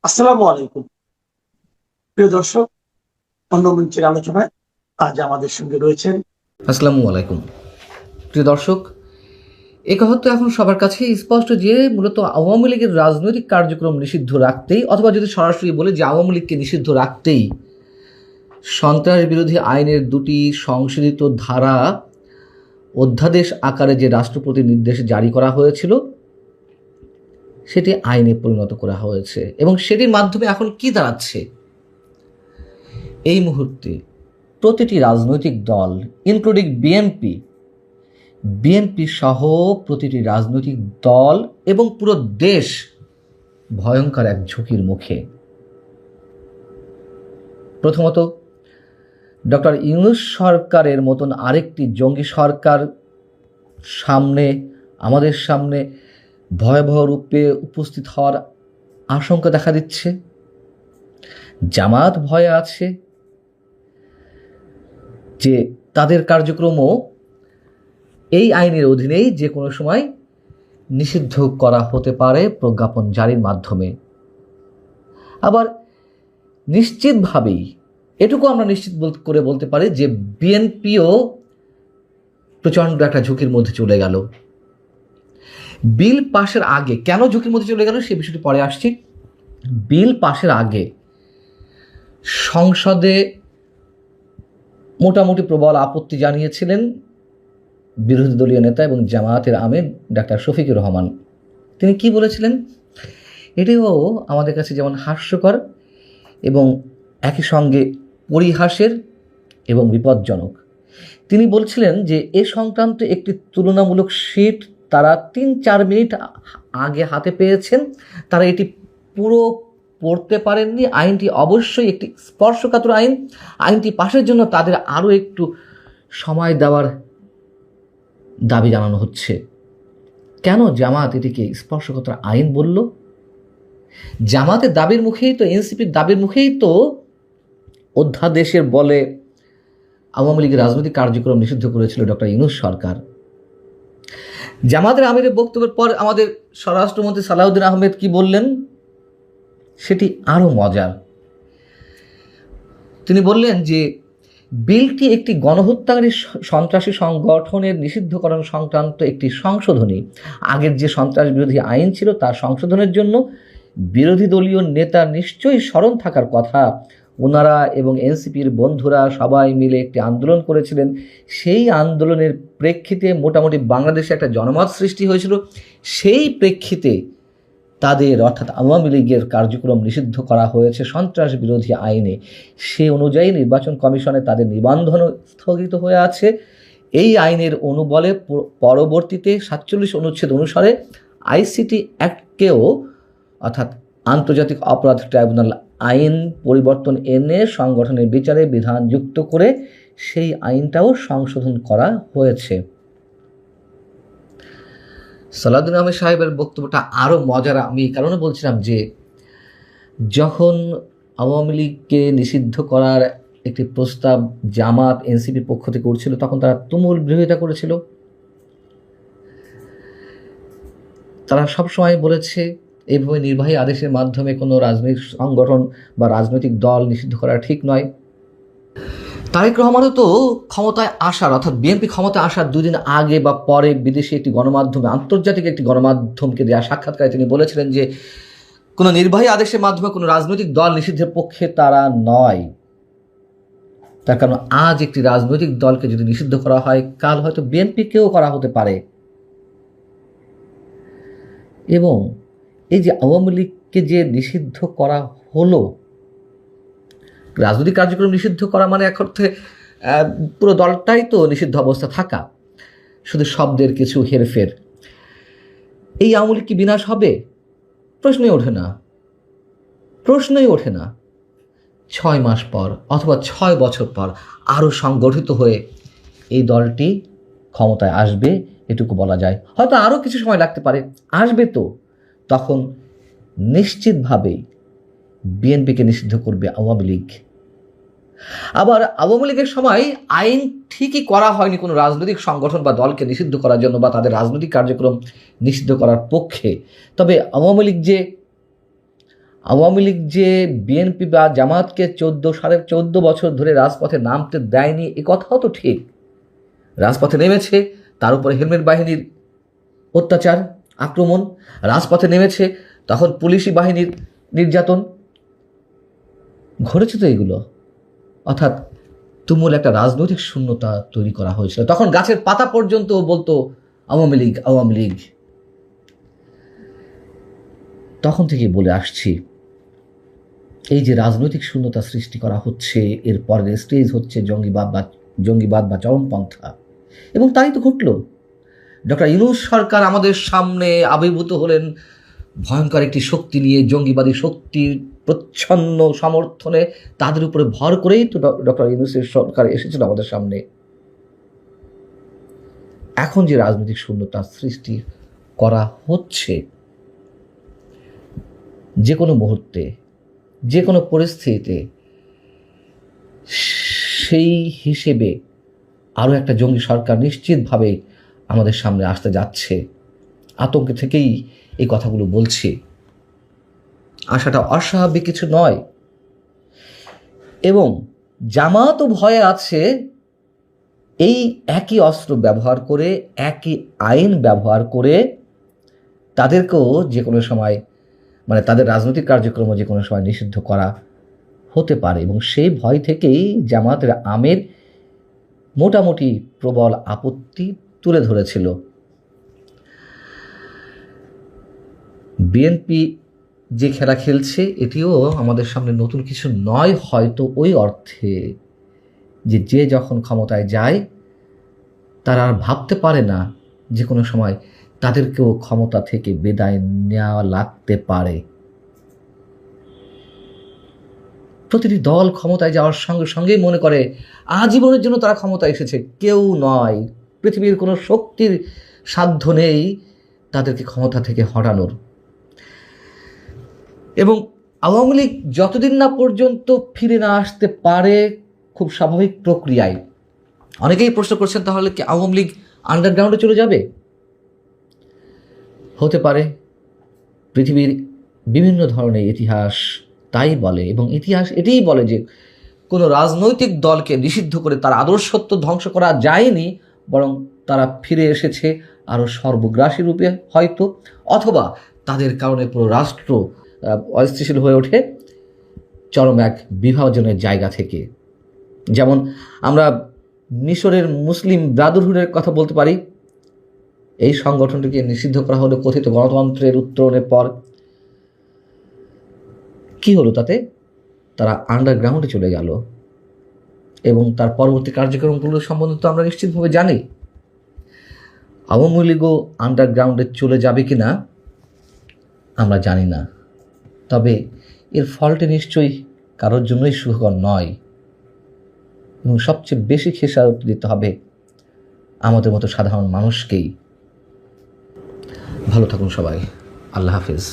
আসসালামু আলাইকুম। প্রিয় দর্শক, অন্য মঞ্চের আলোচনায় আজ আমাদের সঙ্গে রয়েছেন। আসসালামু আলাইকুম প্রিয় দর্শক। এ কথা তো এখন সবার কাছে স্পষ্ট যে মূলত আওয়ামী লীগের রাজনৈতিক কার্যক্রম নিষিদ্ধ রাখতেই, অথবা যদি সরাসরি বলে যে আওয়ামী লীগকে নিষিদ্ধ রাখতেই সন্ত্রাস বিরোধী আইনের দুটি সংশোধিত ধারা অধ্যাদেশ আকারে যে রাষ্ট্রপতির নির্দেশ জারি করা হয়েছিল সেটি আইনে পরিণত করা হয়েছে। এবং সেটির মাধ্যমে এখন কি দাঁড়াচ্ছে, এই মুহূর্তে প্রতিটি রাজনৈতিক দল ইনক্লুডিং বিএনপি সহ প্রতিটি রাজনৈতিক দল এবং পুরো দেশ ভয়ঙ্কর এক ঝুঁকির মুখে। প্রথমত, ডক্টর ইউনূস সরকারের মতন আরেকটি জঙ্গি সরকার আমাদের সামনে ভয়াবহ রূপে উপস্থিত হওয়ার আশঙ্কা দেখা দিচ্ছে। জামাত ভয়ে আছে যে তাদের কার্যক্রমও এই আইনের অধীনেই যে কোনো সময় নিষিদ্ধ করা হতে পারে প্রজ্ঞাপন জারির মাধ্যমে। আবার নিশ্চিতভাবেই এটুকু আমরা নিশ্চিত করে বলতে পারি যে বিএনপিও প্রচণ্ড একটা ঝুঁকির মধ্যে চলে গেল। বিল পাশের আগে কেন ঝুঁকির মধ্যে চলে গেল সে বিষয়টি পরে আসছি। বিল পাশের আগে সংসদে মোটামুটি প্রবল আপত্তি জানিয়েছিলেন বিরোধী দলীয় নেতা এবং জামায়াতের আমির ডাক্তার শফিকুর রহমান। তিনি কি বলেছিলেন, এটিও আমাদের কাছে যেমন হাস্যকর এবং একই সঙ্গে পরিহাসের এবং বিপজ্জনক। তিনি বলছিলেন যে এ সংক্রান্ত একটি তুলনামূলক শীট তারা 3-4 মিনিট আগে হাতে পেয়েছেন, তারা এটি পুরো পড়তে পারেননি। আইনটি অবশ্যই একটি স্পর্শকাতর আইনটি পাশের জন্য তাদের আরও একটু সময় দেওয়ার দাবি জানানো হচ্ছে। কেন জামাত এটিকে স্পর্শকাতর আইন বলল? জামাতের দাবির মুখেই তো, এনসিপির দাবির মুখেই তো অধ্যাদেশের বলে আওয়ামী লীগের রাজনৈতিক কার্যক্রম নিষিদ্ধ করেছিল ডক্টর ইউনূস সরকার। জামাতের আমিরের বক্তব্যের পর আমাদের স্বরাষ্ট্রমন্ত্রী সালাউদ্দিন আহমেদ কি বললেন সেটি আরও মজার। তিনি বললেন যে বিলটি একটি গণহত্যাকারী সন্ত্রাসী সংগঠনের নিষিদ্ধকরণ সংক্রান্ত একটি সংশোধনী। আগের যে সন্ত্রাস বিরোধী আইন ছিল তার সংশোধনের জন্য বিরোধী দলীয় নেতা নিশ্চয়ই স্মরণ থাকার কথা, ওনারা এবং এনসিপির বন্ধুরা সবাই মিলে একটি আন্দোলন করেছিলেন। সেই আন্দোলনের প্রেক্ষিতে মোটামুটি বাংলাদেশে একটা জনমত সৃষ্টি হয়েছিল। সেই প্রেক্ষিতে তাদের অর্থাৎ আওয়ামী লীগের কার্যক্রম নিষিদ্ধ করা হয়েছে সন্ত্রাস বিরোধী আইনে। সে অনুযায়ী নির্বাচন কমিশনে তাদের নিবন্ধন স্থগিত হয়ে আছে। এই আইনের অনুবলে পরবর্তীতে 47 অনুচ্ছেদ অনুসারে আইসিটি অ্যাক্টকেও অর্থাৎ আন্তর্জাতিক অপরাধ ট্রাইব্যুনাল আইন পরিবর্তন এনে সংগঠনের বিচারে বিধান যুক্ত করে সেই আইনটাও সংশোধন করা হয়েছে। সালাউদ্দিন আহমেদ সাহেবের বক্তব্যটা আরও মজার আমি এই কারণে বলছিলাম যে যখন আওয়ামী লীগকে নিষিদ্ধ করার একটি প্রস্তাব জামাত এনসিপির পক্ষ থেকে উঠছিল তখন তারা তুমুল বিরোধিতা করেছিল। তারা সবসময় বলেছে এইভাবে নির্বাহী আদেশের মাধ্যমে কোনো রাজনৈতিক সংগঠন বা রাজনৈতিক দল নিষিদ্ধ করা ঠিক নয়। তারেক রহমানও তো ক্ষমতায় আসার অর্থাৎ বিএনপি ক্ষমতায় আসার 2 দিন আগে বা পরে বিদেশি একটি গণমাধ্যমে, আন্তর্জাতিক একটি গণমাধ্যমকে দেওয়া সাক্ষাৎকারে তিনি বলেছিলেন যে কোনো নির্বাহী আদেশের মাধ্যমে কোনো রাজনৈতিক দল নিষিদ্ধের পক্ষে তারা নয়। তার কারণ আজ একটি রাজনৈতিক দলকে যদি নিষিদ্ধ করা হয় কাল হয়তো বিএনপিকেও করা হতে পারে। এবং এই যে আওয়ামী লীগকে যে নিষিদ্ধ করা হলো, রাজনৈতিক কার্যক্রম নিষিদ্ধ করা মানে এক অর্থে পুরো দলটাই তো নিষিদ্ধ অবস্থা থাকা, শুধু শব্দের কিছু হেরফের। এই আওয়ামী লীগ কি বিনাশ হবে? প্রশ্নই ওঠে না। 6 মাস পর অথবা 6 বছর পর আরও সংগঠিত হয়ে এই দলটি ক্ষমতায় আসবে, এটুকু বলা যায়। হয়তো আরও কিছু সময় লাগতে পারে, আসবে তো। তখন নিশ্চিতভাবেই বিএনপিকে নিষিদ্ধ করবে আওয়ামী লীগ। আবার আওয়ামী লীগের সময় আইন ঠিকই করা হয়নি কোনো রাজনৈতিক সংগঠন বা দলকে নিষিদ্ধ করার জন্য বা তাদের রাজনৈতিক কার্যক্রম নিষিদ্ধ করার পক্ষে। তবে আওয়ামী লীগ যে আওয়ামী লীগ যে বিএনপি বা জামাতকে 14 বছর ধরে রাজপথে নামতে দেয়নি, এ কথাও তো ঠিক। রাজপথে নেমেছে, তার উপরে হেলমেট বাহিনীর অত্যাচার, আক্রমণ, রাজপথে নেমেছে, তখন পুলিশি বাহিনীর নির্যাতন ঘটেছে তো এগুলো। অর্থাৎ তুমুল একটা রাজনৈতিক শূন্যতা তৈরি করা হয়েছিল। তখন গাছের পাতা পর্যন্ত বলতো আওয়ামী লীগ, আওয়ামী লীগ। তখন থেকে বলে আসছি, এই যে রাজনৈতিক শূন্যতা সৃষ্টি করা হচ্ছে, এর পরের স্টেজ হচ্ছে জঙ্গিবাদ বা চরমপন্থা, এবং তাই তো ঘটল। ডক্টর ইউনূস সরকার আমাদের সামনে আবির্ভূত হলেন ভয়ঙ্কর একটি শক্তি নিয়ে, জঙ্গিবাদী শক্তির প্রচ্ছন্ন সমর্থনে, তাদের উপরে ভর করেই তো ডক্টর ইউনূসের সরকার এসেছিল আমাদের সামনে। এখন যে রাজনৈতিক শূন্যতা সৃষ্টি করা হচ্ছে, যে কোনো মুহূর্তে, যে কোনো পরিস্থিতিতে, সেই হিসেবে আরও একটা জঙ্গি সরকার নিশ্চিতভাবে আমাদের সামনে আসতে যাচ্ছে। আতঙ্কে থেকেই এই কথাগুলো বলছি। আশাটা অস্বাভাবিক কিছু নয়। এবং জামাতও ভয়ে আছে এই একই অস্ত্র ব্যবহার করে, একই আইন ব্যবহার করে তাদেরকেও যে কোনো সময়, মানে তাদের রাজনৈতিক কার্যক্রম যে কোনো সময় নিষিদ্ধ করা হতে পারে। এবং সেই ভয় থেকেই জামাতের আমির মোটামুটি প্রবল আপত্তি তুলে ধরেছিল। বিএনপি যে খেলা খেলছে, এটিও আমাদের সামনে নতুন কিছু নয়, হয়তো ওই অর্থে যে যে যখন ক্ষমতায় যায় তারা আর ভাবতে পারে না যে কোনো সময় তাদেরকেও ক্ষমতা থেকে বিদায় নেওয়া লাগতে পারে। প্রতিটি দল ক্ষমতায় যাওয়ার সঙ্গে সঙ্গেই মনে করে আজীবনের জন্য তারা ক্ষমতায় এসেছে। কেউ নয়, পৃথিবীর কোনো শক্তির সাধ্য নেই তাদেরকে ক্ষমতা থেকে হটানোর। এবং আওয়ামী লীগ যতদিন না পর্যন্ত ফিরে না আসতে পারে খুব স্বাভাবিক প্রক্রিয়ায়, অনেকেই প্রশ্ন করছেন তাহলে কি আওয়ামী লীগ আন্ডারগ্রাউন্ডে চলে যাবে? হতে পারে। পৃথিবীর বিভিন্ন ধরনের ইতিহাস তাই বলে, এবং ইতিহাস এটাই বলে যে কোনো রাজনৈতিক দলকে নিষিদ্ধ করে তার আদর্শত্ব ধ্বংস করা যায়নি, বরং তারা ফিরে এসেছে আরও সর্বগ্রাসী রূপে হয়তো, অথবা তাদের কারণে পুরো রাষ্ট্র অস্থিতিশীল হয়ে ওঠে চরম এক বিভাজনের জায়গা থেকে। যেমন আমরা মিশরের মুসলিম ব্রাদারহুডের কথা বলতে পারি। এই সংগঠনটিকে নিষিদ্ধ করা হলো কথিত গণতন্ত্রের উত্তরণের পর। কি হলো তাতে? তারা আন্ডারগ্রাউন্ডে চলে গেল, এবং তার পরবর্তী কার্যক্রমগুলো সম্বন্ধে তো আমরা নিশ্চিতভাবে জানি। আওয়ামী লীগও আন্ডারগ্রাউন্ডে চলে যাবে কি না আমরা জানি না, তবে এর ফলটি নিশ্চয়ই কারোর জন্যই সুখকর নয়, এবং সবচেয়ে বেশি খেসারত দিতে হবে আমাদের মতো সাধারণ মানুষকেই। ভালো থাকুন সবাই। আল্লাহ হাফেজ।